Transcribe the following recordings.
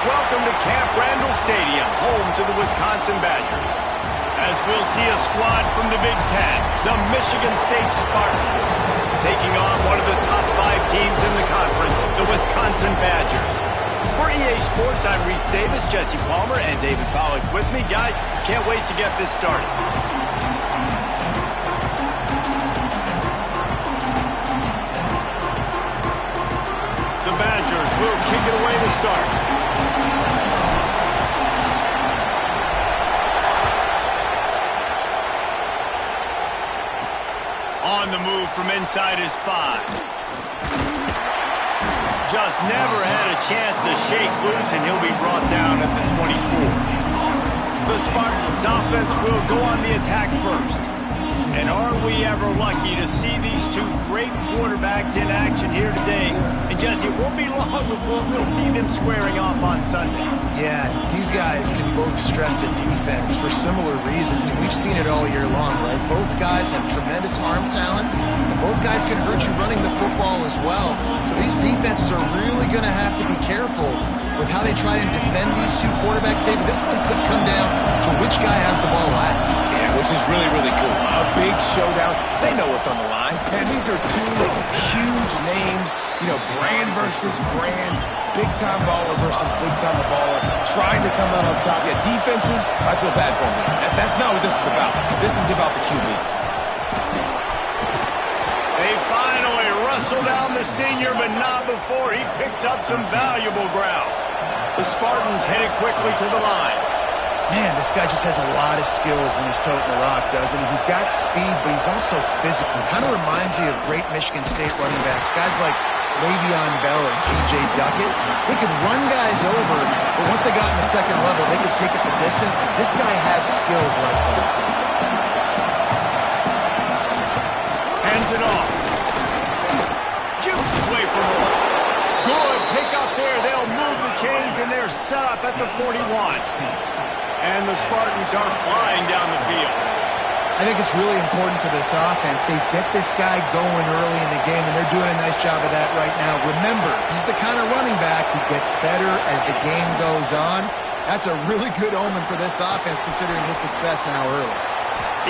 Welcome to Camp Randall Stadium, home to the Wisconsin Badgers. As we'll see a squad from the Big Ten, the Michigan State Spartans, taking on one of the top 5 teams in the conference, the Wisconsin Badgers. For EA Sports, I'm Reese Davis, Jesse Palmer, and David Pollack with me. Guys, can't wait to get this started. The Badgers will kick it away to start. On the move from inside his 5. Just never had a chance to shake loose, and he'll be brought down at the 24. The Spartans' offense will go on the attack first. And are we ever lucky to see these two great quarterbacks in action here today? And Jesse, it won't be long before we'll see them squaring off on Sundays. Yeah, these guys can both stress a defense for similar reasons, and we've seen it all year long, right? Both guys have tremendous arm talent, and both guys can hurt you running the football as well. So these defenses are really going to have to be careful with how they try to defend these two quarterbacks. David, this one could come down to which guy has the ball last. Yeah, which is really, really cool. A big showdown. They know what's on the line. And these are two huge names, you know, brand versus brand, big-time baller versus big-time baller, trying to come out on top. Yeah, defenses, I feel bad for them. That's not what this is about. This is about the QBs. They finally wrestle down the senior, but not before he picks up some valuable ground. The Spartans headed quickly to the line. Man, this guy just has a lot of skills when he's toting the rock, doesn't he? He's got speed, but he's also physical. Kind of reminds you of great Michigan State running backs. Guys like Le'Veon Bell or T.J. Duckett. They could run guys over, but once they got in the second level, they could take it the distance. This guy has skills like that. Hands it off. Jukes his way from one. Good pick up there. They'll move the chains, and they're set up at the 41. And the Spartans are flying down the field. I think it's really important for this offense. They get this guy going early in the game, and they're doing a nice job of that right now. Remember, he's the kind of running back who gets better as the game goes on. That's a really good omen for this offense, considering his success now early.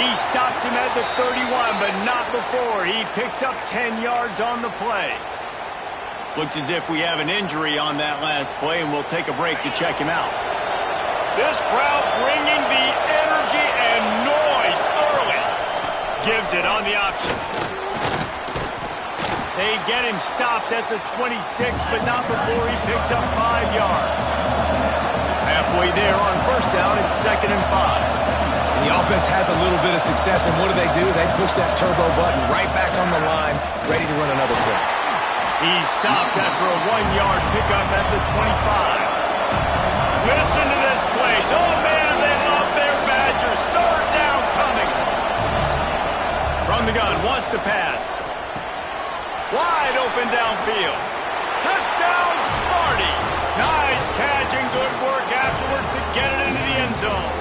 He stops him at the 31, but not before. He picks up 10 yards on the play. Looks as if we have an injury on that last play, and we'll take a break to check him out. This crowd bringing the energy and noise early. Gives it on the option. They get him stopped at the 26, but not before he picks up 5 yards. Halfway there on first down, it's 2nd and 5. And the offense has a little bit of success, and what do? They push that turbo button right back on the line, ready to run another play. He's stopped after a 1-yard pickup at the 25. Listen to this place. Oh, man, they love their Badgers. 3rd down coming. From the gun, wants to pass. Wide open downfield. Touchdown, Sparty. Nice catch and good work afterwards to get it into the end zone.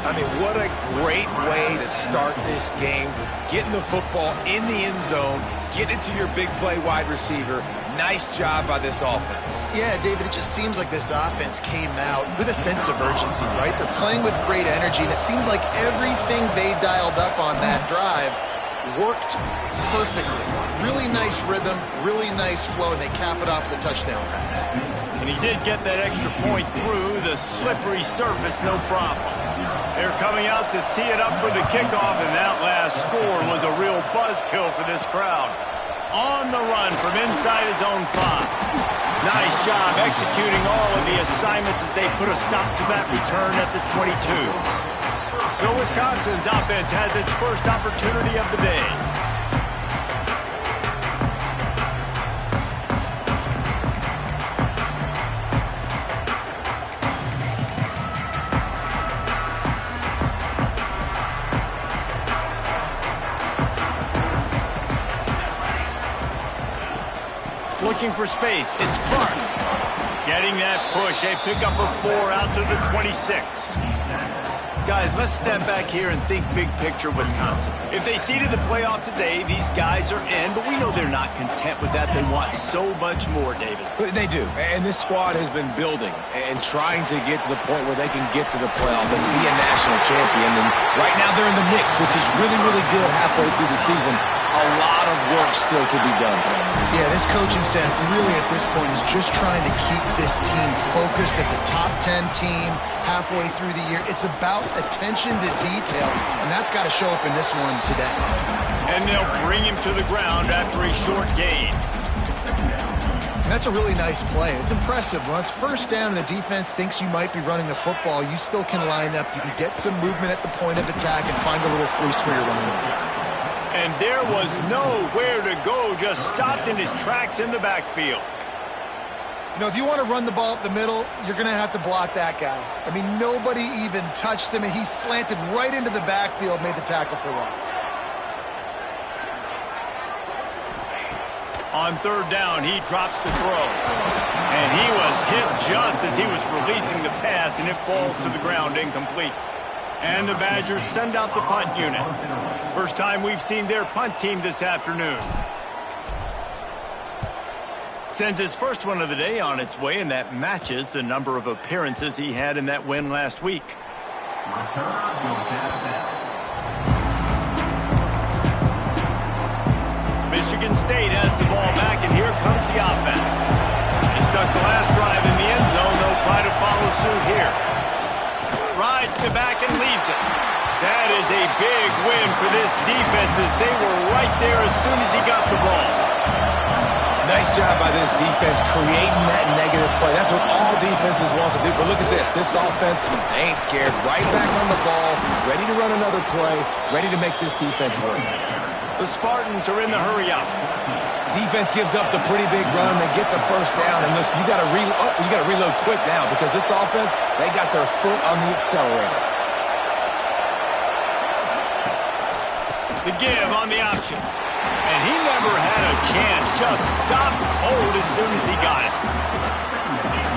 I mean, what a great way to start this game. Getting the football in the end zone, getting it to your big play wide receiver. Nice job by this offense. Yeah, David, it just seems like this offense came out with a sense of urgency, right? They're playing with great energy, and it seemed like everything they dialed up on that drive worked perfectly. Really nice rhythm, really nice flow, and they cap it off with a touchdown pass. And he did get that extra point through the slippery surface, no problem. They're coming out to tee it up for the kickoff, and that last score was a real buzzkill for this crowd. On the run from inside his own 5. Nice job executing all of the assignments as they put a stop to that return at the 22. So Wisconsin's offense has its first opportunity of the day. Looking for space, it's Clark. Getting that push, a pickup of 4 out to the 26. Guys, let's step back here and think big picture Wisconsin. If they seeded the playoff today, these guys are in, but we know they're not content with that. They want so much more, David. They do, and this squad has been building and trying to get to the point where they can get to the playoff and be a national champion. And right now they're in the mix, which is really, really good halfway through the season. A lot of work still to be done. Yeah, this coaching staff really at this point is just trying to keep this team focused as a top 10 team halfway through the year. It's about attention to detail, and that's got to show up in this one today. And they'll bring him to the ground after a short gain. And that's a really nice play. It's impressive. Once first down and the defense thinks you might be running the football, you still can line up. You can get some movement at the point of attack and find a little crease for your running back. And there was nowhere to go, just stopped in his tracks in the backfield. You know, if you want to run the ball up the middle, you're going to have to block that guy. I mean, nobody even touched him, and he slanted right into the backfield, made the tackle for loss. On third down, he drops to throw. And he was hit just as he was releasing the pass, and it falls to the ground incomplete. And the Badgers send out the punt unit. First time we've seen their punt team this afternoon. Sends his first one of the day on its way, and that matches the number of appearances he had in that win last week. Michigan State has the ball back, and here comes the offense. They stuck the last drive in the end zone. They'll try to follow suit here. Rides to back and leaves it. That is a big win for this defense as they were right there as soon as he got the ball. Nice job by this defense creating that negative play. That's what all defenses want to do. But look at this. This offense, they ain't scared. Right back on the ball, ready to run another play, ready to make this defense work. The Spartans are in the hurry up. Defense gives up the pretty big run. They get the first down. And listen, you got to reload quick now because this offense, they got their foot on the accelerator. The give on the option. And he never had a chance. Just stopped cold as soon as he got it.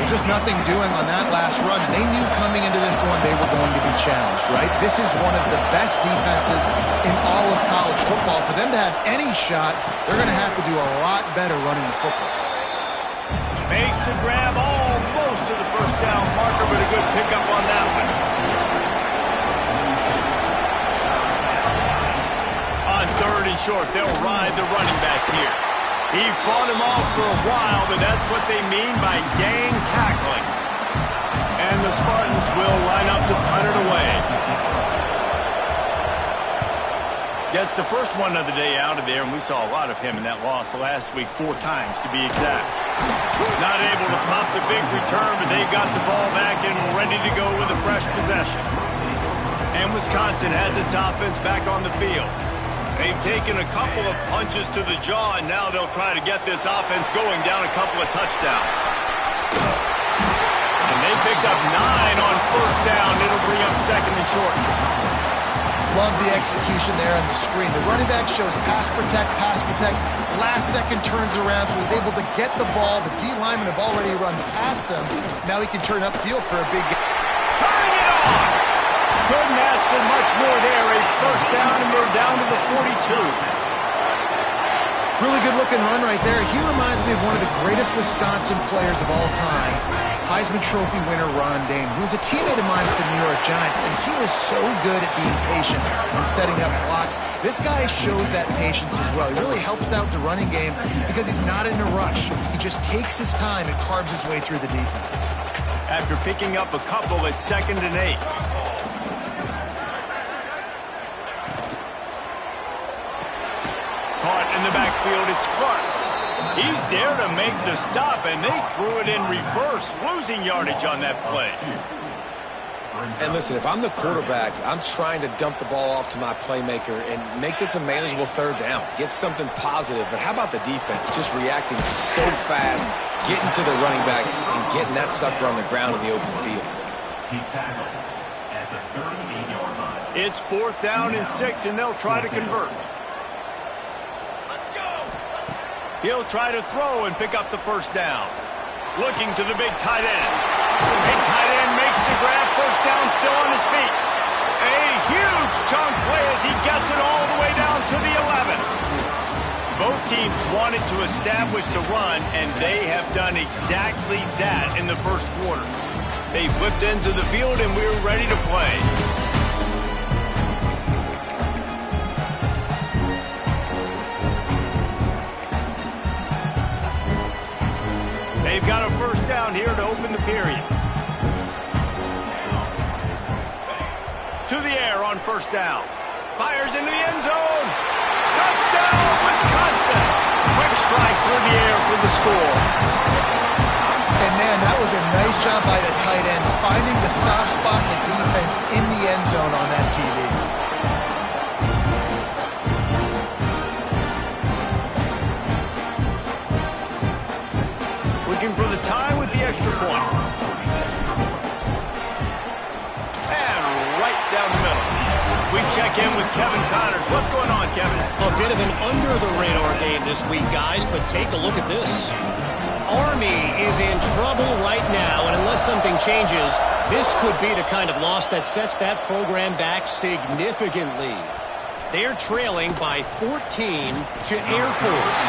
There's just nothing doing on that last run, and they knew coming into this one they were going to be challenged, right? This is one of the best defenses in all of college football. For them to have any shot, they're going to have to do a lot better running the football. Makes the grab almost to the first down marker, but a good pickup on that one. On third and short, they'll ride the running back here. He fought him off for a while, but that's what they mean by gang tackling. And the Spartans will line up to punt it away. Gets the first one of the day out of there, and we saw a lot of him in that loss last week, 4 times to be exact. Not able to pop the big return, but they got the ball back and ready to go with a fresh possession. And Wisconsin has its offense back on the field. They've taken a couple of punches to the jaw, and now they'll try to get this offense going down a couple of touchdowns. And they picked up 9 on first down. It'll bring up second and short. Love the execution there on the screen. The running back shows pass protect, last second turns around, so he's able to get the ball. The D linemen have already run past him. Now he can turn upfield for a big game. Turning it on! Couldn't ask for much more there. A first down, and they're down to the 42. Really good-looking run right there. He reminds me of one of the greatest Wisconsin players of all time, Heisman Trophy winner Ron Dayne, who was a teammate of mine with the New York Giants, and he was so good at being patient and setting up blocks. This guy shows that patience as well. He really helps out the running game because he's not in a rush. He just takes his time and carves his way through the defense. After picking up a couple at 2nd and 8. Caught in the backfield, it's Clark. He's there to make the stop, and they threw it in reverse, losing yardage on that play. And listen, if I'm the quarterback, I'm trying to dump the ball off to my playmaker and make this a manageable third down. Get something positive. But how about the defense? Just reacting so fast, getting to the running back, and getting that sucker on the ground in the open field. He's tackled at the 38-yard line. It's 4th down and 6, and they'll try to convert. He'll try to throw and pick up the first down. Looking to the big tight end. The big tight end makes the grab. First down, still on his feet. A huge chunk play as he gets it all the way down to the 11. Both teams wanted to establish the run, and they have done exactly that in the first quarter. They flipped into the field, and we're ready to play. They've got a first down here to open the period. To the air on first down. Fires into the end zone. Touchdown, Wisconsin. Quick strike through the air for the score. And man, that was a nice job by the tight end, finding the soft spot in the defense in the end zone on that TD. Looking for the tie with the extra point. And right down the middle. We check in with Kevin Connors. What's going on, Kevin? A bit of an under-the-radar game this week, guys, but take a look at this. Army is in trouble right now, and unless something changes, this could be the kind of loss that sets that program back significantly. They're trailing by 14 to Air Force.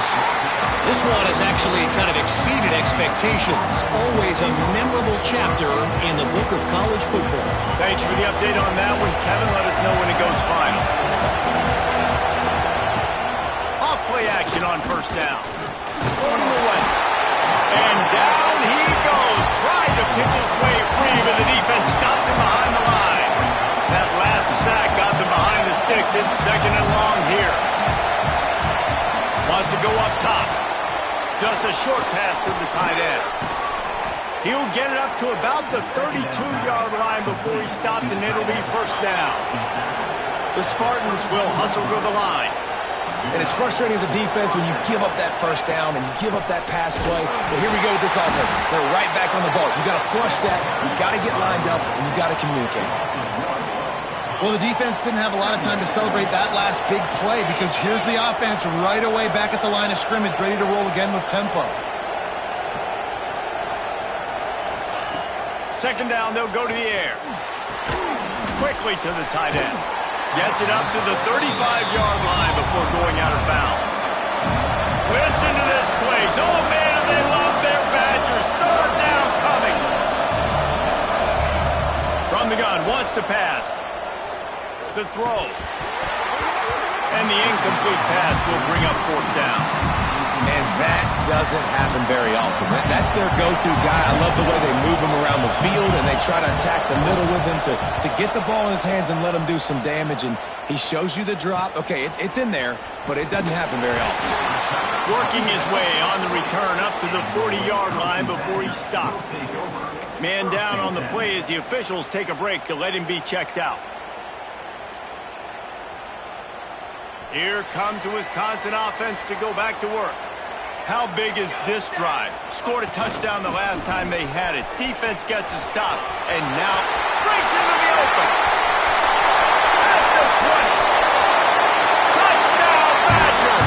This one has actually kind of exceeded expectations. Always a memorable chapter in the book of college football. Thanks for the update on that one, Kevin. Let us know when it goes final. Off play action on first down. Floating away. And down he goes. Tried to pick his way free, but the defense stops him behind the line. That last sack got them behind the sticks. It's second and long here. Wants to go up top. Just a short pass to the tight end. He'll get it up to about the 32-yard line before he's stopped, and it'll be first down. The Spartans will hustle to the line. And it's frustrating as a defense when you give up that first down and you give up that pass play. But here we go with this offense. They're right back on the ball. You got to flush that. You got to get lined up, and you got to communicate. Well, the defense didn't have a lot of time to celebrate that last big play because here's the offense right away back at the line of scrimmage, ready to roll again with tempo. Second down, they'll go to the air. Quickly to the tight end. Gets it up to the 35-yard line before going out of bounds. Listen to this place. Oh, man, do they love their Badgers. Third down coming. From the gun, wants to pass. The throw. And the incomplete pass will bring up fourth down. And that doesn't happen very often. That's their go-to guy. I love the way they move him around the field, and they try to attack the middle with him to get the ball in his hands and let him do some damage. And he shows you the drop. Okay, it's in there, but it doesn't happen very often. Working his way on the return up to the 40-yard line before he stops. Man down on the play as the officials take a break to let him be checked out. Here comes the Wisconsin offense to go back to work. How big is this drive? Scored a touchdown the last time they had it. Defense gets a stop, and now breaks into the open. At the 20. Touchdown, Badger!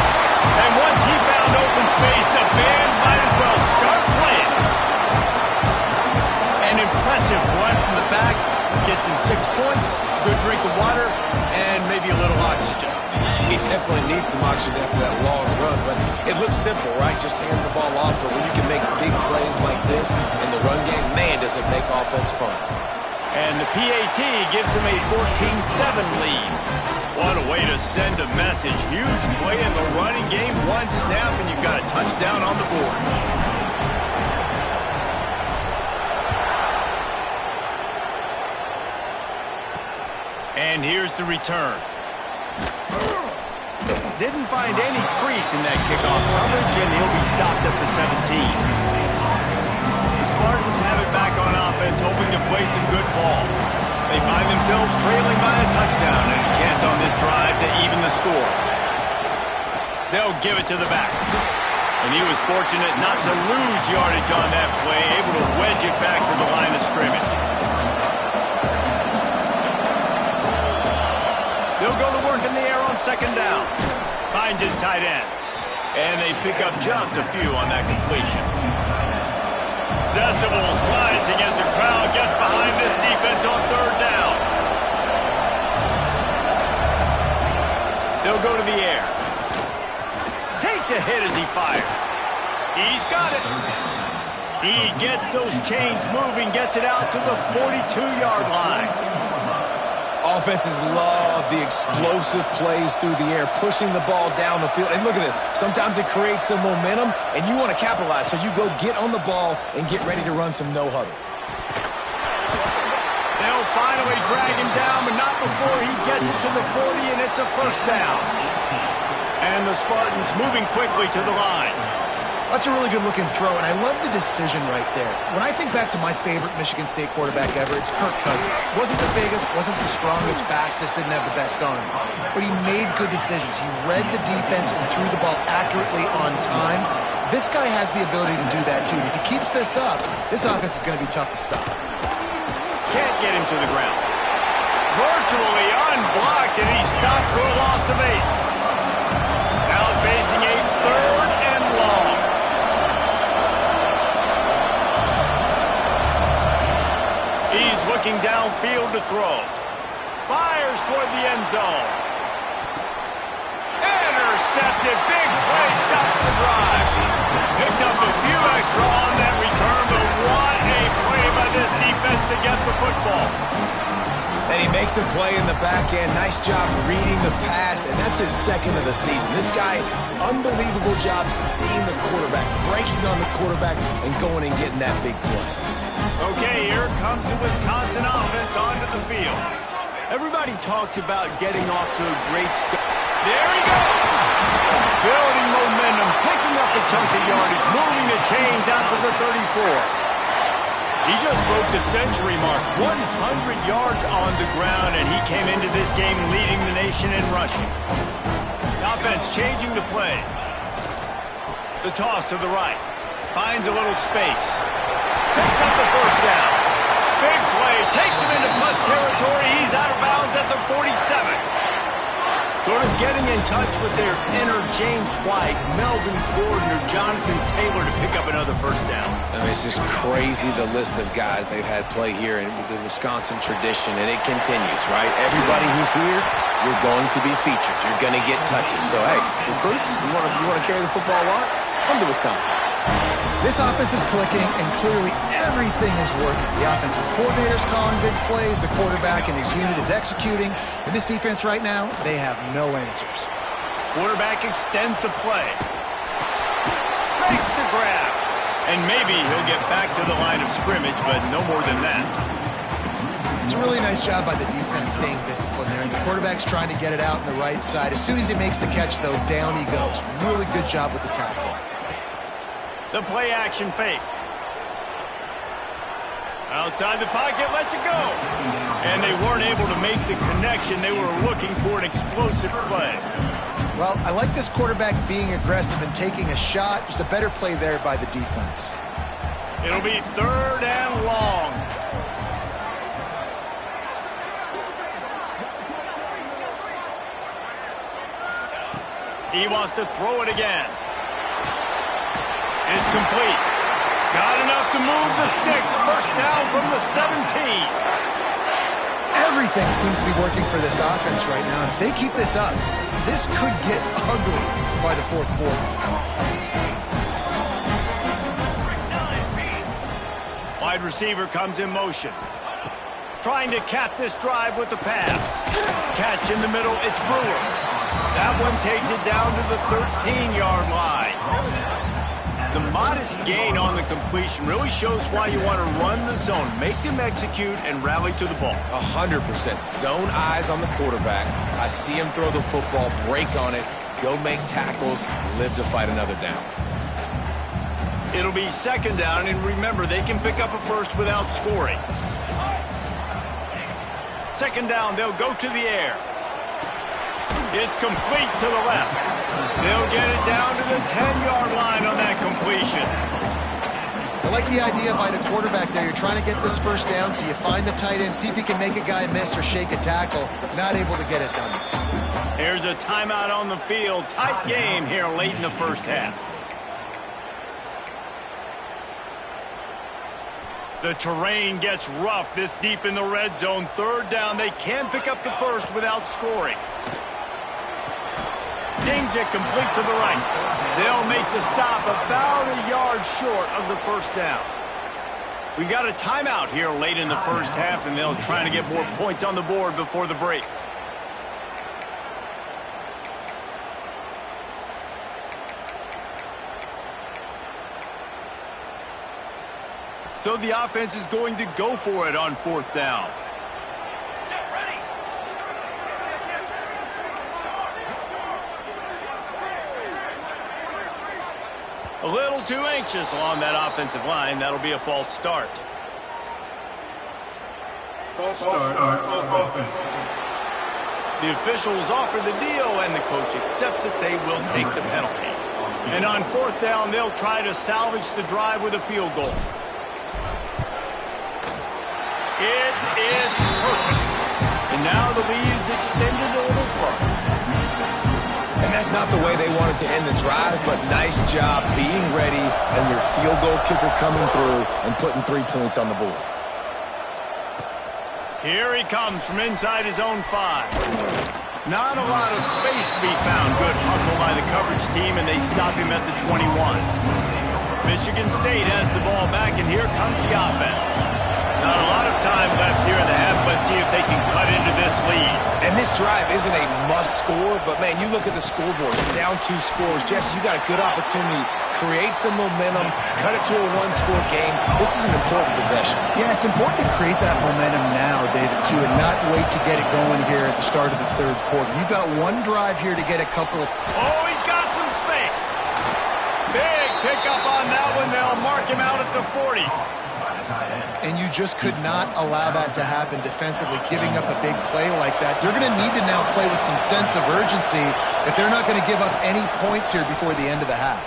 And once he found open space, the band might as well start playing. An impressive run from the back. Gets him 6 points, good drink of water, and maybe a little oxygen. He definitely needs some oxygen after that long run, but it looks simple, right? Just hand the ball off, but when you can make big plays like this in the run game, man, does it make offense fun. And the PAT gives him a 14-7 lead. What a way to send a message. Huge play in the running game, one snap, and you've got a touchdown on the board. And here's the return. Didn't find any crease in that kickoff coverage, and he'll be stopped at the 17. The Spartans have it back on offense, hoping to play some good ball. They find themselves trailing by a touchdown and a chance on this drive to even the score. They'll give it to the back. And he was fortunate not to lose yardage on that play, able to wedge it back to the line of scrimmage. They'll go to work in the air on second down. Finds his tight end. And they pick up just a few on that completion. Decibels rising as the crowd gets behind this defense on third down. They'll go to the air. Takes a hit as he fires. He's got it. He gets those chains moving, gets it out to the 42-yard line. Offenses love the explosive plays through the air, pushing the ball down the field. And look at this. Sometimes it creates some momentum, and you want to capitalize. So you go get on the ball and get ready to run some no-huddle. They'll finally drag him down, but not before he gets it to the 40, and it's a first down. And the Spartans moving quickly to the line. That's a really good-looking throw, and I love the decision right there. When I think back to my favorite Michigan State quarterback ever, it's Kirk Cousins. Wasn't the biggest, wasn't the strongest, fastest, didn't have the best arm. But he made good decisions. He read the defense and threw the ball accurately on time. This guy has the ability to do that, too. If he keeps this up, this offense is going to be tough to stop. Can't get him to the ground. Virtually unblocked, and he's stopped for a loss of 8. Now facing a third and long. He's looking downfield to throw. Fires toward the end zone. Intercepted. Big play. Stops the drive. Picked up a few extra on that return, but what a play by this defense to get the football. And he makes a play in the back end. Nice job reading the pass, and that's his second of the season. This guy, unbelievable job seeing the quarterback, breaking on the quarterback, and going and getting that big play. Okay, here comes the Wisconsin offense onto the field. Everybody talks about getting off to a great start. There he goes! Building momentum, picking up a chunk of yardage, moving the chains out to the 34. He just broke the century mark, 100 yards on the ground, and he came into this game leading the nation in rushing. The offense changing the play. The toss to the right. Finds a little space. Picks up the first down. Big play. Takes him into plus territory. He's out of bounds at the 47. Sort of getting in touch with their inner James White, Melvin Gordon, or Jonathan Taylor to pick up another first down. I mean, it's just crazy the list of guys they've had play here in the Wisconsin tradition, and it continues, right? Everybody who's here, you're going to be featured. You're going to get touches. So, hey, recruits, you want to carry the football a lot? Come to Wisconsin. This offense is clicking, and clearly everything is working. The offensive coordinator's calling good plays, the quarterback and his unit is executing, and this defense right now, they have no answers. Quarterback extends the play. Makes the grab. And maybe he'll get back to the line of scrimmage, but no more than that. It's a really nice job by the defense staying disciplined there, and the quarterback's trying to get it out on the right side. As soon as he makes the catch, though, down he goes. Really good job with the tackle. The play action fake. Outside the pocket, lets it go. And they weren't able to make the connection. They were looking for an explosive play. Well, I like this quarterback being aggressive and taking a shot. Just a better play there by the defense. It'll be third and long. He wants to throw it again. It's complete. Got enough to move the sticks. First down from the 17. Everything seems to be working for this offense right now. And if they keep this up, this could get ugly by the fourth quarter. Wide receiver comes in motion. Trying to cap this drive with the pass. Catch in the middle, it's Brewer. That one takes it down to the 13-yard line. The modest gain on the completion really shows why you want to run the zone, make them execute, and rally to the ball. 100%. Zone eyes on the quarterback. I see him throw the football, break on it, go make tackles, live to fight another down. It'll be second down, and remember, they can pick up a first without scoring. Second down, they'll go to the air. It's complete to the left. They'll get it down to the 10-yard line on that completion. I like the idea by the quarterback there. You're trying to get this first down, so you find the tight end, see if he can make a guy miss or shake a tackle. Not able to get it done. Here's a timeout on the field. Tight game here late in the first half. The terrain gets rough this deep in the red zone. Third down, they can pick up the first without scoring. Sings it complete to the right. They'll make the stop about a yard short of the first down. We got a timeout here late in the first half, and they'll try to get more points on the board before the break. So the offense is going to go for it on fourth down. A little too anxious along that offensive line. That'll be a false start. False start on offense. The officials offer the deal, and the coach accepts it. They will take the penalty. And on fourth down, they'll try to salvage the drive with a field goal. It is perfect. And now the lead is extended a little further. And that's not the way they wanted to end the drive, but nice job being ready and your field goal kicker coming through and putting 3 points on the board. Here he comes from inside his own 5. Not a lot of space to be found. Good hustle by the coverage team, and they stop him at the 21. Michigan State has the ball back, and here comes the offense. Not a lot of time left here in the half. Let's see if they can cut into this lead. And this drive isn't a must score, but, man, you look at the scoreboard. Down 2 scores. Jesse, you got a good opportunity. Create some momentum. Cut it to a 1-score game. This is an important possession. Yeah, it's important to create that momentum now, David, too, and not wait to get it going here at the start of the third quarter. You've got one drive here to get a couple. Oh, he's got some space. Big pickup on that one. They'll mark him out at the 40. And you just could not allow that to happen defensively, giving up a big play like that. You're going to need to now play with some sense of urgency if they're not going to give up any points here before the end of the half.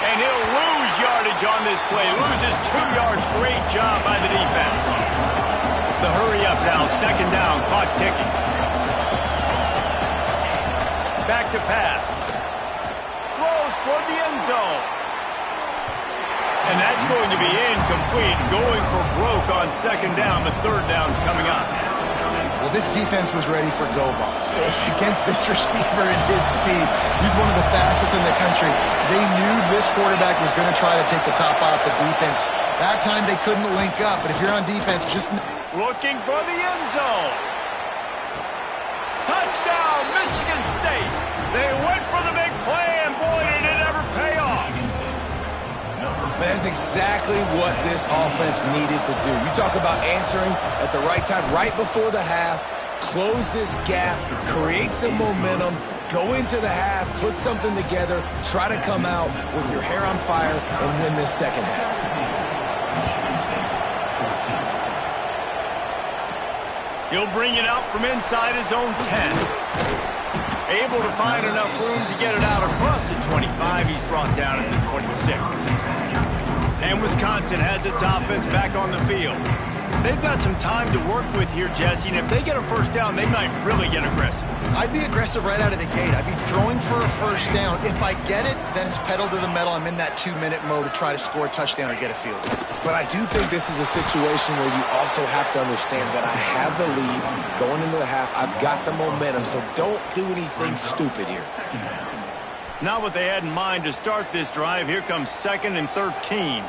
And he'll lose yardage on this play. Loses 2 yards. Great job by the defense. The hurry up now. Second down. Clock ticking. Back to pass. Throws toward the end zone. And that's going to be incomplete. Going for broke on second down, but third down's coming up. Well, this defense was ready for go balls. Against this receiver and his speed, he's one of the fastest in the country. They knew this quarterback was going to try to take the top off the defense. That time they couldn't link up, but if you're on defense, just... Looking for the end zone. Touchdown, Michigan State. They went for the big play, and boy, did it ever pay off. That's exactly what this offense needed to do. You talk about answering at the right time, right before the half, close this gap, create some momentum, go into the half, put something together, try to come out with your hair on fire and win this second half. He'll bring it out from inside his own 10. Able to find enough room to get it out across the 25. He's brought down at the 26. And Wisconsin has its offense back on the field. They've got some time to work with here, Jesse, and if they get a first down, they might really get aggressive. I'd be aggressive right out of the gate. I'd be throwing for a first down. If I get it, then it's pedal to the metal. I'm in that 2-minute mode to try to score a touchdown or get a field goal. But I do think this is a situation where you also have to understand that I have the lead going into the half. I've got the momentum, so don't do anything stupid here. Not what they had in mind to start this drive. Here comes 2nd and 13.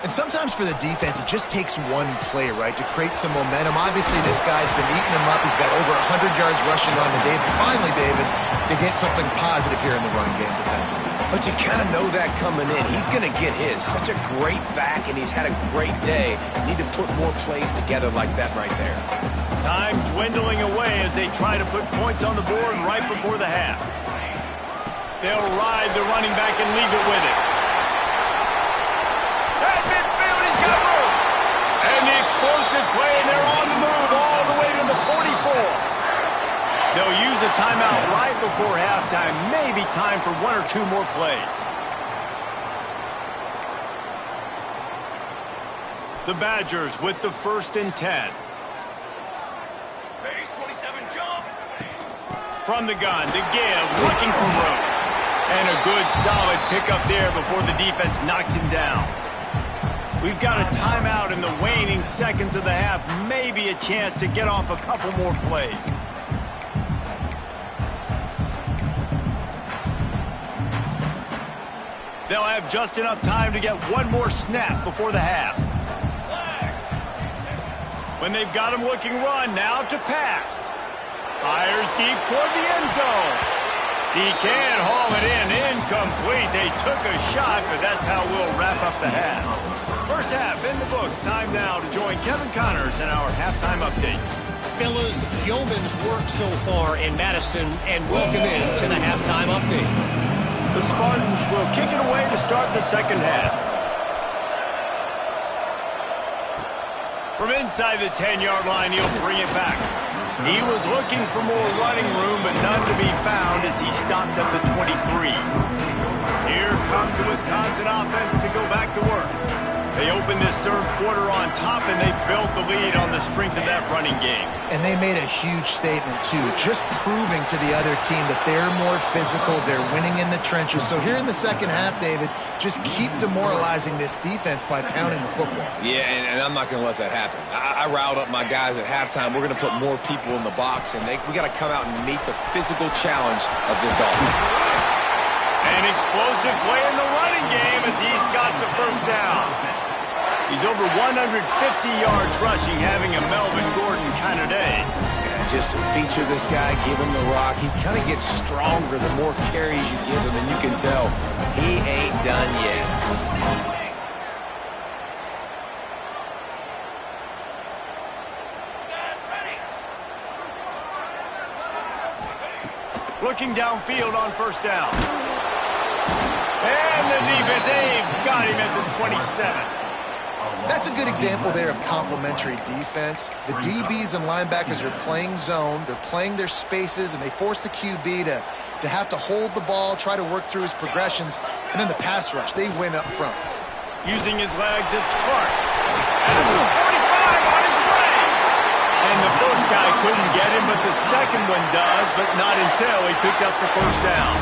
And sometimes for the defense, it just takes one play, right, to create some momentum. Obviously, this guy's been eating him up. He's got over 100 yards rushing on the day. But finally, David, they get something positive here in the run game defensively. But you kind of know that coming in. He's going to get his. Such a great back, and he's had a great day. Need to put more plays together like that right there. Time dwindling away as they try to put points on the board right before the half. They'll ride the running back and leave it with it. At midfield, he's got room. And the explosive play, and they're on the move all the way to the 44. They'll use a timeout right before halftime. Maybe time for 1 or 2 more plays. The Badgers with the 1st and 10. Base 27 jump. From the gun to give, looking for room. And a good solid pickup there before the defense knocks him down. We've got a timeout in the waning seconds of the half. Maybe a chance to get off a couple more plays. They'll have just enough time to get one more snap before the half. When they've got him looking run, now to pass. Fires deep toward the end zone. He can haul it in. Incomplete. They took a shot, but that's how we'll wrap up the half. First half in the books. Time now to join Kevin Connors in our halftime update. Fellas, yeoman's work so far in Madison, and welcome in to the halftime update. The Spartans will kick it away to start the second half. From inside the 10-yard line, he'll bring it back. He was looking for more running room, but none to be found as he stopped at the 23. Here comes the Wisconsin offense to go back to work. They opened this third quarter on top, and they built the lead on the strength of that running game. And they made a huge statement, too, just proving to the other team that they're more physical, they're winning in the trenches. So here in the second half, David, just keep demoralizing this defense by pounding the football. Yeah, and I'm not going to let that happen. I riled up my guys at halftime. We're going to put more people in the box, and we got to come out and meet the physical challenge of this offense. An explosive play in the running game as he's got the first down. He's over 150 yards rushing, having a Melvin Gordon kind of day. Yeah, just feature this guy, give him the rock. He kind of gets stronger the more carries you give him, and you can tell he ain't done yet. Looking downfield on first down. And the defense, they've got him at the 27. That's a good example there of complementary defense. The DBs and linebackers are playing zone, they're playing their spaces, and they force the QB to have to hold the ball, try to work through his progressions, and then the pass rush, they win up front. Using his legs, it's Clark. And it's a 45 on his way. And the first guy couldn't get him, but the second one does, but not until he picks up the first down.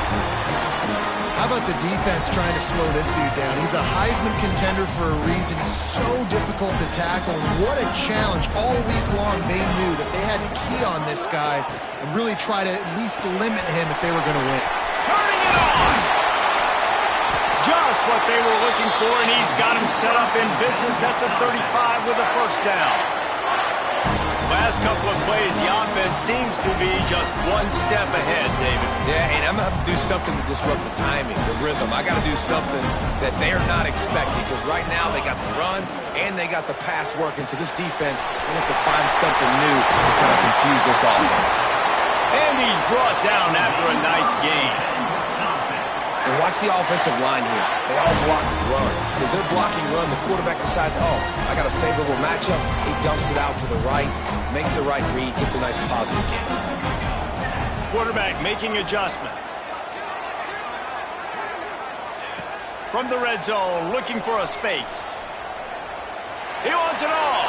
How about the defense trying to slow this dude down? He's a Heisman contender for a reason. He's so difficult to tackle. What a challenge. All week long, they knew that they had to key on this guy and really try to at least limit him if they were going to win. Turning it on! Just what they were looking for, and he's got him set up in business at the 35 with a first down. Last couple of plays, the offense seems to be just one step ahead, David. Yeah, and I'm going to have to do something to disrupt the timing, the rhythm. I got to do something that they're not expecting, because right now they got the run and they got the pass working. So this defense, they have to find something new to kind of confuse this offense. And he's brought down after a nice gain. And watch the offensive line here. They all block run. Because they're blocking run, the quarterback decides, oh, I got a favorable matchup. He dumps it out to the right, makes the right read, gets a nice positive gain. Quarterback making adjustments. From the red zone, looking for a space. He wants it all.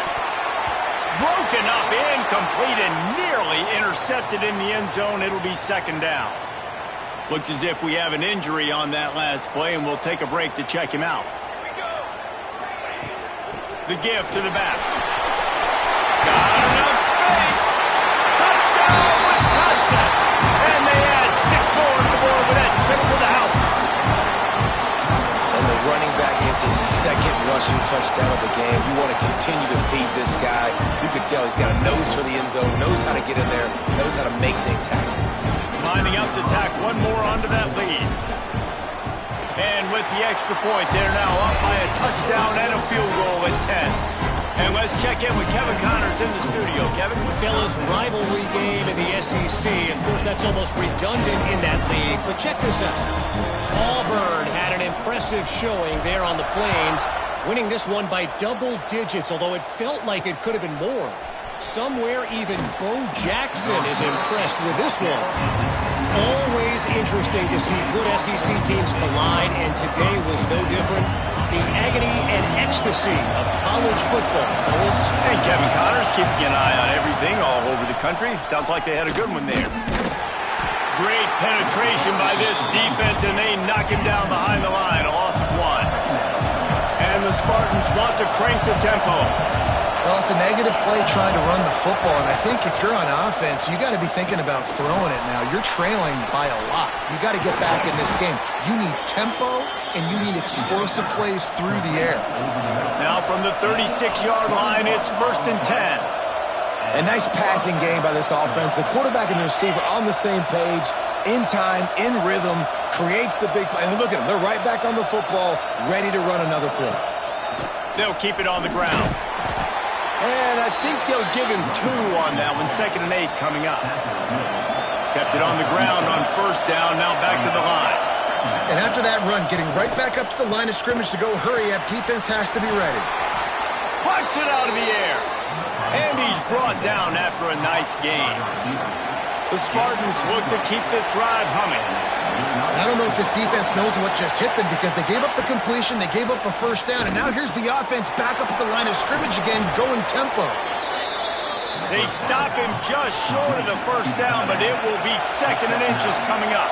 Broken up, incomplete, and nearly intercepted in the end zone. It'll be second down. Looks as if we have an injury on that last play, and we'll take a break to check him out. The give to the back. Got enough space. Touchdown, Wisconsin. And they add 6 more to the board with that trip to the house. And the running back gets his second rushing touchdown of the game. You want to continue to feed this guy. You can tell he's got a nose for the end zone, knows how to get in there, knows how to make things happen. Lining up to tack one more onto that lead. And with the extra point, they're now up by a touchdown and a field goal at 10. And let's check in with Kevin Connors in the studio. Kevin? Fellas, rivalry game in the SEC. Of course, that's almost redundant in that league. But check this out. Auburn had an impressive showing there on the Plains, winning this one by double digits, although it felt like it could have been more. Somewhere even Bo Jackson is impressed with this one. Always interesting to see good SEC teams collide, and today was no different. The agony and ecstasy of college football, fellas. And Kevin Connors keeping an eye on everything all over the country. Sounds like they had a good one there. Great penetration by this defense, and they knock him down behind the line. A loss of 1. And the Spartans want to crank the tempo. Well, it's a negative play trying to run the football, and I think if you're on offense, you got to be thinking about throwing it now. You're trailing by a lot. You got to get back in this game. You need tempo, and you need explosive plays through the air. Now from the 36-yard line, it's 1st and 10. A nice passing game by this offense. The quarterback and the receiver on the same page, in time, in rhythm, creates the big play. And look at them. They're right back on the football, ready to run another play. They'll keep it on the ground. And I think they'll give him 2 on that one. 2nd and 8 coming up. Kept it on the ground on 1st down. Now back to the line. And after that run, getting right back up to the line of scrimmage to go hurry up, defense has to be ready. Plucks it out of the air. And he's brought down after a nice gain. The Spartans look to keep this drive humming. I don't know if this defense knows what just hit them because they gave up the completion, they gave up a 1st down, and now here's the offense back up at the line of scrimmage again, going tempo. They stop him just short of the 1st down, but it will be 2nd and inches coming up.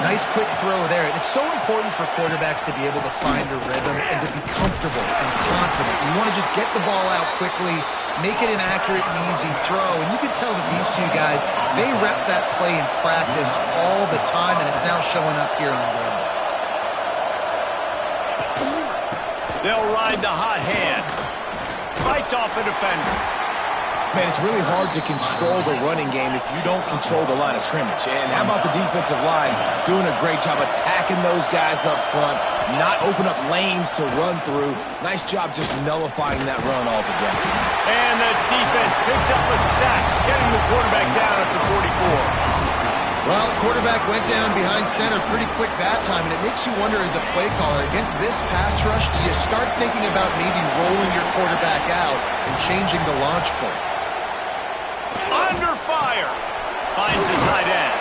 Nice quick throw there. It's so important for quarterbacks to be able to find a rhythm and to be comfortable and confident. You want to just get the ball out quickly, make it an accurate and easy throw. And you can tell that these two guys, they rep that play in practice all the time, and it's now showing up here on game. They'll ride the hot hand. Fights off a defender. Man, it's really hard to control the running game if you don't control the line of scrimmage. And how about the defensive line doing a great job attacking those guys up front, not open up lanes to run through. Nice job just nullifying that run altogether. And the defense picks up a sack, getting the quarterback down at the 44. Well, quarterback went down behind center pretty quick that time, and it makes you wonder as a play caller, against this pass rush, do you start thinking about maybe rolling your quarterback out and changing the launch point? Under fire. Finds the tight end.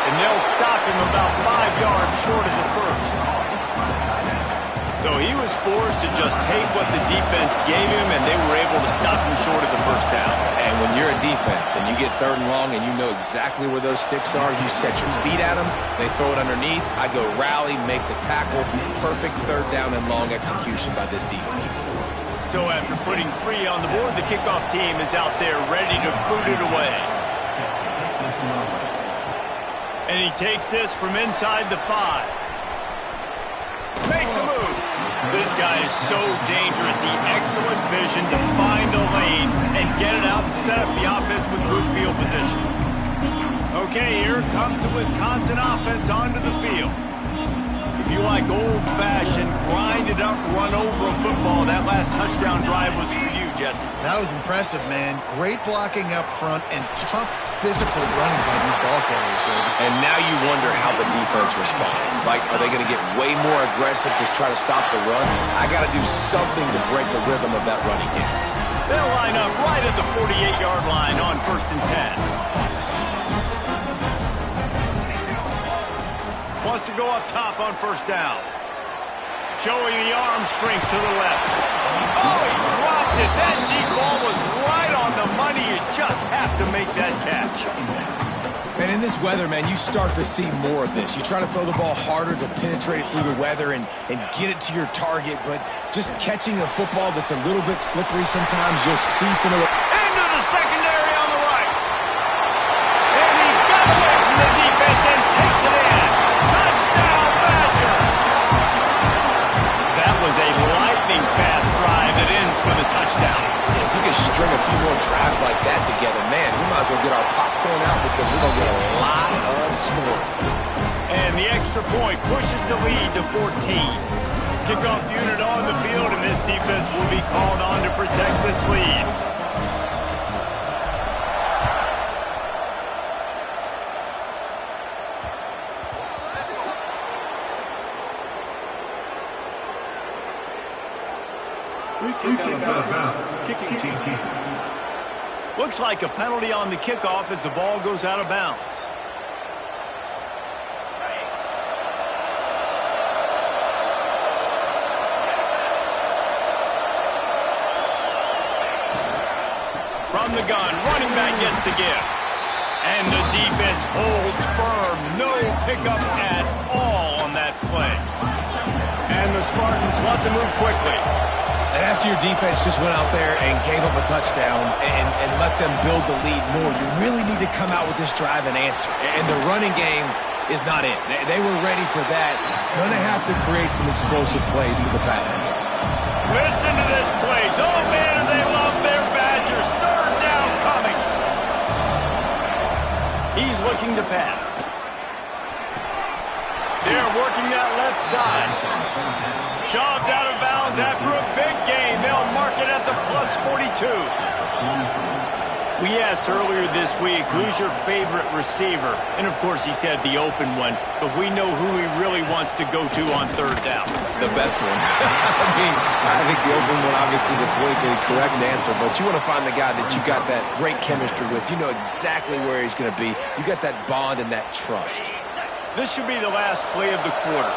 And they'll stop him about 5 yards short of the 1st. So he was forced to just take what the defense gave him, and they were able to stop him short of the 1st down. And when you're a defense and you get 3rd and long and you know exactly where those sticks are, you set your feet at them, they throw it underneath, I go rally, make the tackle. Perfect 3rd down and long execution by this defense. So after putting 3 on the board, the kickoff team is out there ready to boot it away. And he takes this from inside the 5. Makes a move. This guy is so dangerous. The excellent vision to find a lane and get it out and set up the offense with good field position. Okay, here comes the Wisconsin offense onto the field. If you like old-fashioned, grind-it-up, run-over football, that last touchdown drive was for you, Jesse. That was impressive, man. Great blocking up front and tough physical running by these ball carriers, Randy. And now you wonder how the defense responds. Like, are they going to get way more aggressive to try to stop the run? I got to do something to break the rhythm of that running game. They'll line up right at the 48-yard line on 1st and 10. Wants to go up top on 1st down. Showing the arm strength to the left. Oh, he dropped it. That deep ball was right on the money. You just have to make that catch. And in this weather, man, you start to see more of this. You try to throw the ball harder to penetrate it through the weather and get it to your target, but just catching a football that's a little bit slippery sometimes, you'll see some of the... Into the secondary on the right. And he got away from the defense and takes it in. Touchdown, Badger! That was a lightning-fast drive that ends with a touchdown. If we could string a few more drives like that together, man, we might as well get our popcorn out because we're going to get a lot of scoring. And the extra point pushes the lead to 14. Kickoff unit on the field, and this defense will be called on to protect this lead. Kicking team. Looks like a penalty on the kickoff as the ball goes out of bounds. From the gun, running back gets the give. And the defense holds firm. No pickup at all on that play. And the Spartans want to move quickly. And after your defense just went out there and gave up a touchdown and let them build the lead more, you really need to come out with this drive and answer. And the running game is not it. They were ready for that. Gonna have to create some explosive plays to the passing game. Listen to this place. Oh, man, and they love their Badgers. Third down coming. He's looking to pass. They're working that left side. Shoved out of bounds after a big gain. They'll mark it at the plus 42. We asked earlier this week, who's your favorite receiver? And, of course, he said the open one. But we know who he really wants to go to on third down. The best one. I think the open one, obviously, the politically correct answer. But you want to find the guy that you got that great chemistry with. You know exactly where he's going to be. You got that bond and that trust. This should be the last play of the quarter.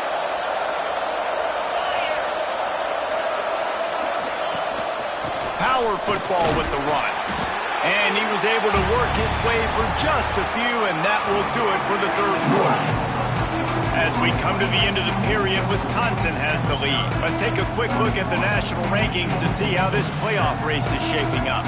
Power football with the run. And he was able to work his way for just a few, and that will do it for the third quarter. As we come to the end of the period, Wisconsin has the lead. Let's take a quick look at the national rankings to see how this playoff race is shaping up.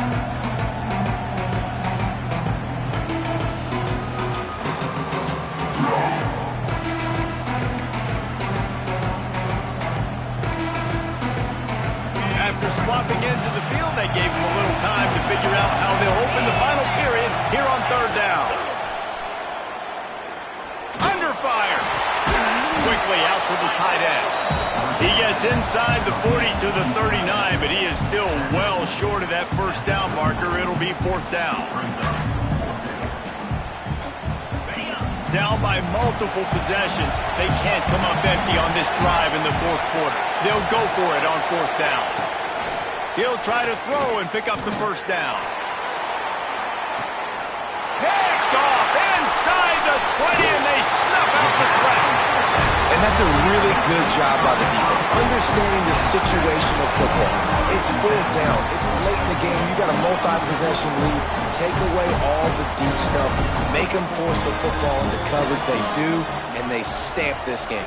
After swapping ends of the field, they gave him a little time to figure out how they'll open the final period here on third down. Under fire. Quickly out to the tight end. He gets inside the 40 to the 39, but he is still well short of that first down marker. It'll be fourth down. Down by multiple possessions. They can't come up empty on this drive in the fourth quarter. They'll go for it on fourth down. He'll try to throw and pick up the first down. Picked off inside the 20, and they snuff out the threat. And that's a really good job by the defense, understanding the situation of football. It's fourth down. It's late in the game. You got a multi-possession lead. Take away all the deep stuff. Make them force the football into coverage. They do, and they stamp this game.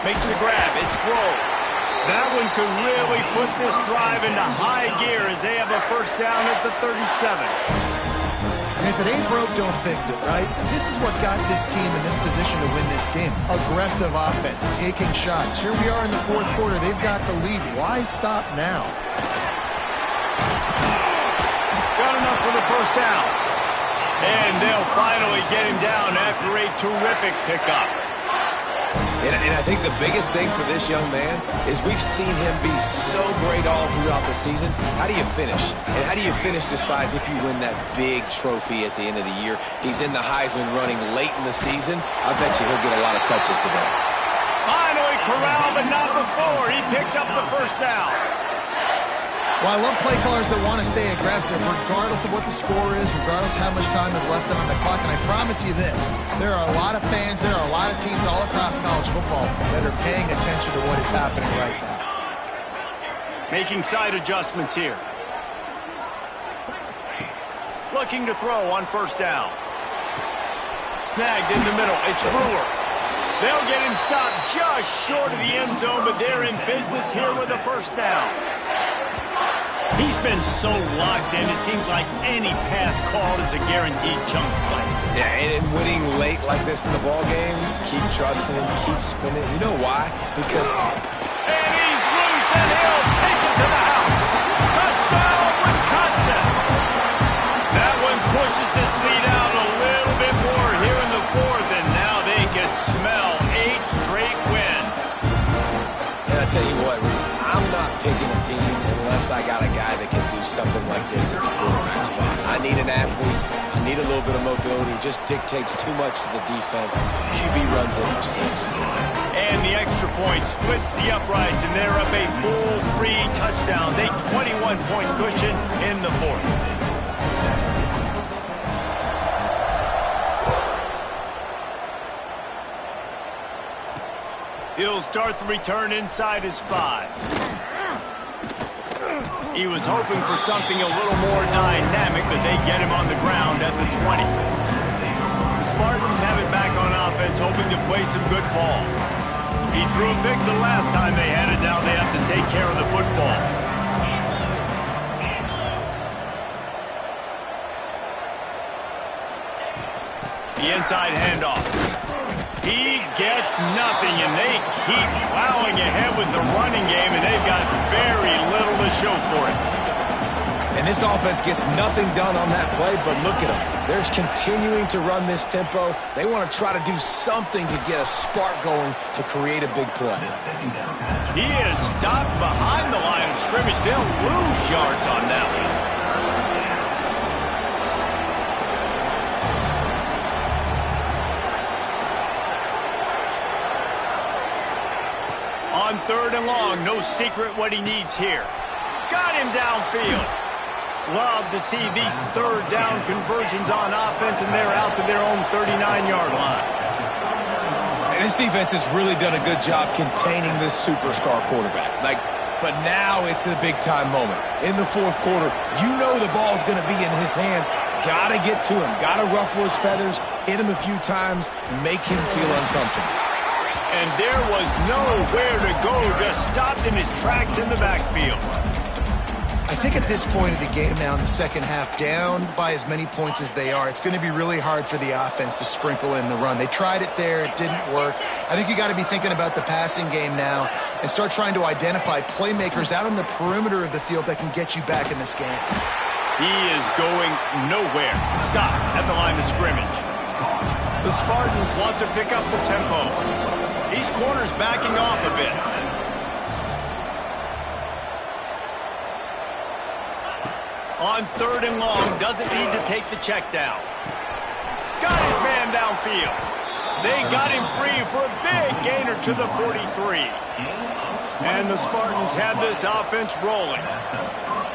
Makes the grab. It's Grove. That one could really put this drive into high gear as they have a first down at the 37. And if it ain't broke, don't fix it, right? This is what got this team in this position to win this game. Aggressive offense, taking shots. Here we are in the fourth quarter. They've got the lead. Why stop now? Got enough for the first down. And they'll finally get him down after a terrific pickup. And I think the biggest thing for this young man is we've seen him be so great all throughout the season. How do you finish? And how do you finish decides if you win that big trophy at the end of the year. He's in the Heisman running late in the season. I bet you he'll get a lot of touches today. Finally corralled, but not before. He picked up the first down. Well, I love play callers that want to stay aggressive, regardless of what the score is, regardless of how much time is left on the clock. And I promise you this, there are a lot of fans, there are a lot of teams all across college football that are paying attention to what is happening right now. Making side adjustments here. Looking to throw on first down. Snagged in the middle. It's Brewer. They'll get him stopped just short of the end zone, but they're in business here with a first down. He's been so locked in, it seems like any pass called is a guaranteed chunk play. Yeah, and winning late like this in the ball game, keep trusting him, keep spinning. You know why? Because... And he's loose, and he'll take it to the house. Touchdown, Wisconsin. That one pushes this lead out a little bit more here in the fourth, and now they can smell 8 straight wins. And I tell you what, Reese, I'm not picking a team unless I got a guy that can do something like this at the quarterback spot. I need an athlete. I need a little bit of mobility. It just dictates too much to the defense. QB runs in for 6. And the extra point splits the uprights, and they're up a full 3 touchdowns. A 21-point cushion in the fourth. He'll start the return inside his 5. He was hoping for something a little more dynamic, but they get him on the ground at the 20. The Spartans have it back on offense, hoping to play some good ball. He threw a pick the last time they had it. Now they have to take care of the football. The inside handoff. He gets nothing, and they keep plowing ahead with the running game, and they've got very little to show for it. And this offense gets nothing done on that play, but look at them. They're continuing to run this tempo. They want to try to do something to get a spark going to create a big play. He is stopped behind the line of scrimmage. They'll lose yards on that one. On 3rd and long, no secret what he needs here. Got him downfield. Love to see these 3rd down conversions on offense, and they're out to their own 39-yard line. And this defense has really done a good job containing this superstar quarterback. But now it's the big-time moment. In the 4th quarter, you know the ball's going to be in his hands. Got to get to him. Got to ruffle his feathers, hit him a few times, make him feel uncomfortable. And there was nowhere to go, just stopped in his tracks in the backfield. I think at this point of the game now in the second half, down by as many points as they are, it's going to be really hard for the offense to sprinkle in the run. They tried it there. It didn't work. I think you got to be thinking about the passing game now and start trying to identify playmakers out on the perimeter of the field that can get you back in this game. He is going nowhere. Stop at the line of scrimmage. The Spartans want to pick up the tempo. These corners backing off a bit. On 3rd and long, doesn't need to take the check down. Got his man downfield. They got him free for a big gainer to the 43. And the Spartans have this offense rolling.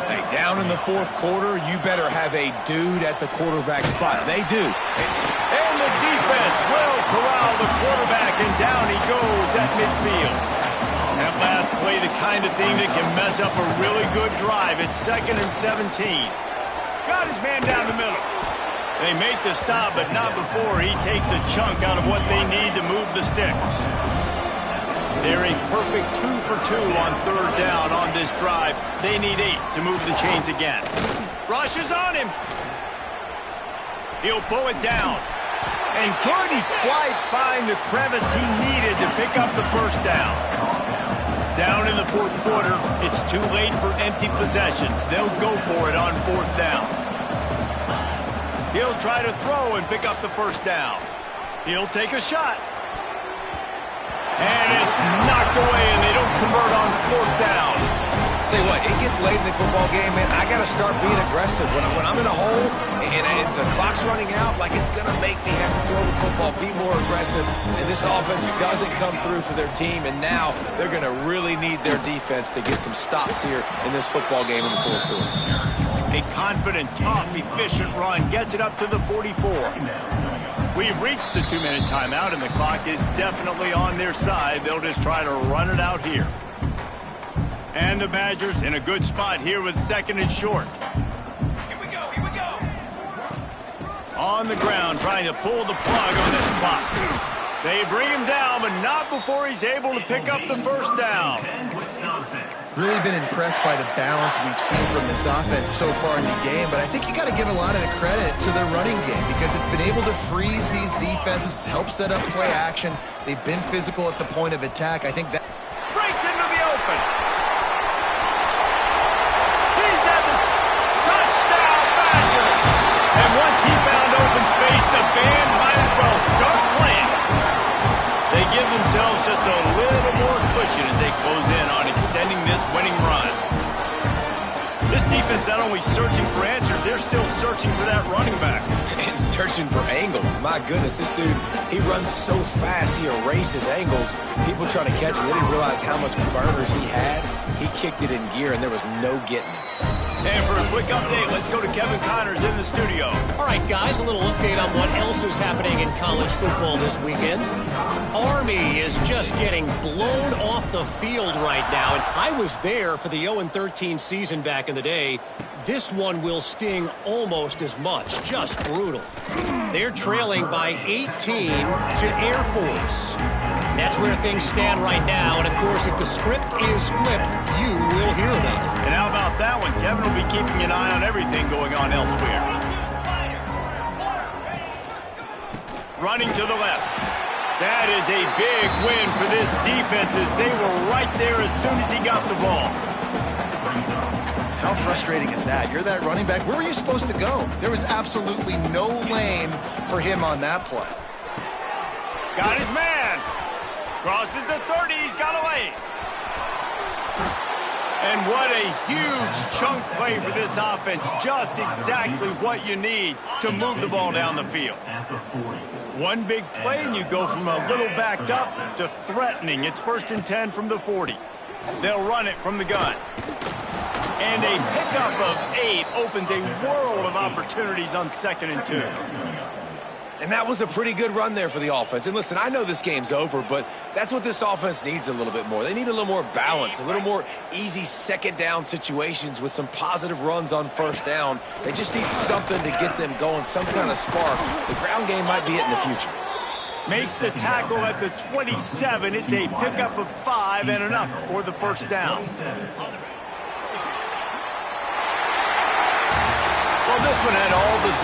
Hey, down in the 4th quarter, you better have a dude at the quarterback spot. They do. And the defense will corral the quarterback, and down he goes at midfield. That last play, the kind of thing that can mess up a really good drive. It's 2nd and 17. Got his man down the middle. They make the stop, but not before he takes a chunk out of what they need to move the sticks. They're a perfect 2 for 2 on 3rd down on this drive. They need 8 to move the chains again. Rush is on him. He'll pull it down. And couldn't quite find the crevice he needed to pick up the 1st down. Down in the 4th quarter, it's too late for empty possessions. They'll go for it on 4th down. He'll try to throw and pick up the 1st down. He'll take a shot. And it's knocked away, and they don't convert on 4th down. Tell you what, it gets late in the football game, man. I got to start being aggressive. When I'm in a hole and the clock's running out, like it's going to make me have to throw the football, be more aggressive. And this offense doesn't come through for their team, and now they're going to really need their defense to get some stops here in this football game in the 4th quarter. A confident, tough, efficient run gets it up to the 44. We've reached the 2-minute timeout, and the clock is definitely on their side. They'll just try to run it out here. And the Badgers in a good spot here with 2nd and short. Here we go, here we go. On the ground, trying to pull the plug on this clock. They bring him down, but not before he's able to pick up the 1st down. Really been impressed by the balance we've seen from this offense so far in the game, but I think you got to give a lot of the credit to their running game because it's been able to freeze these defenses, help set up play action. They've been physical at the point of attack. I think that Breaks into the open. He's at the touchdown, Badger. And once he found open space, the band might as well start playing. They give themselves just a little more cushion as they close in on extending this winning run. This defense not only searching for answers, they're still searching for that running back. And searching for angles. My goodness, this dude, he runs so fast, he erases angles. People trying to catch him, they didn't realize how much burners he had. He kicked it in gear, and there was no getting him. And for a quick update, let's go to Kevin Connors in the studio. All right, guys, a little update on what else is happening in college football this weekend. Army is just getting blown off the field right now, and I was there for the 0-13 season back in the day. This one will sting almost as much. Just brutal. They're trailing by 18 to Air Force. That's where things stand right now, and of course, if the script is flipped, you will hear about it. And how about that one? Kevin will be keeping an eye on everything going on elsewhere. Running to the left. That is a big win for this defense as they were right there as soon as he got the ball. How frustrating is that? You're that running back. Where were you supposed to go? There was absolutely no lane for him on that play. Got his man. Crosses the 30. He's got away. And what a huge chunk play for this offense. Just exactly what you need to move the ball down the field. One big play and you go from a little backed up to threatening. It's 1st and 10 from the 40. They'll run it from the gun. And a pickup of 8 opens a world of opportunities on 2nd and 2. And that was a pretty good run there for the offense. And listen, I know this game's over, but that's what this offense needs a little bit more. They need a little more balance, a little more easy 2nd down situations with some positive runs on 1st down. They just need something to get them going, some kind of spark. The ground game might be it in the future. Makes the tackle at the 27. It's a pickup of 5 and enough for the 1st down. Well, this one had all the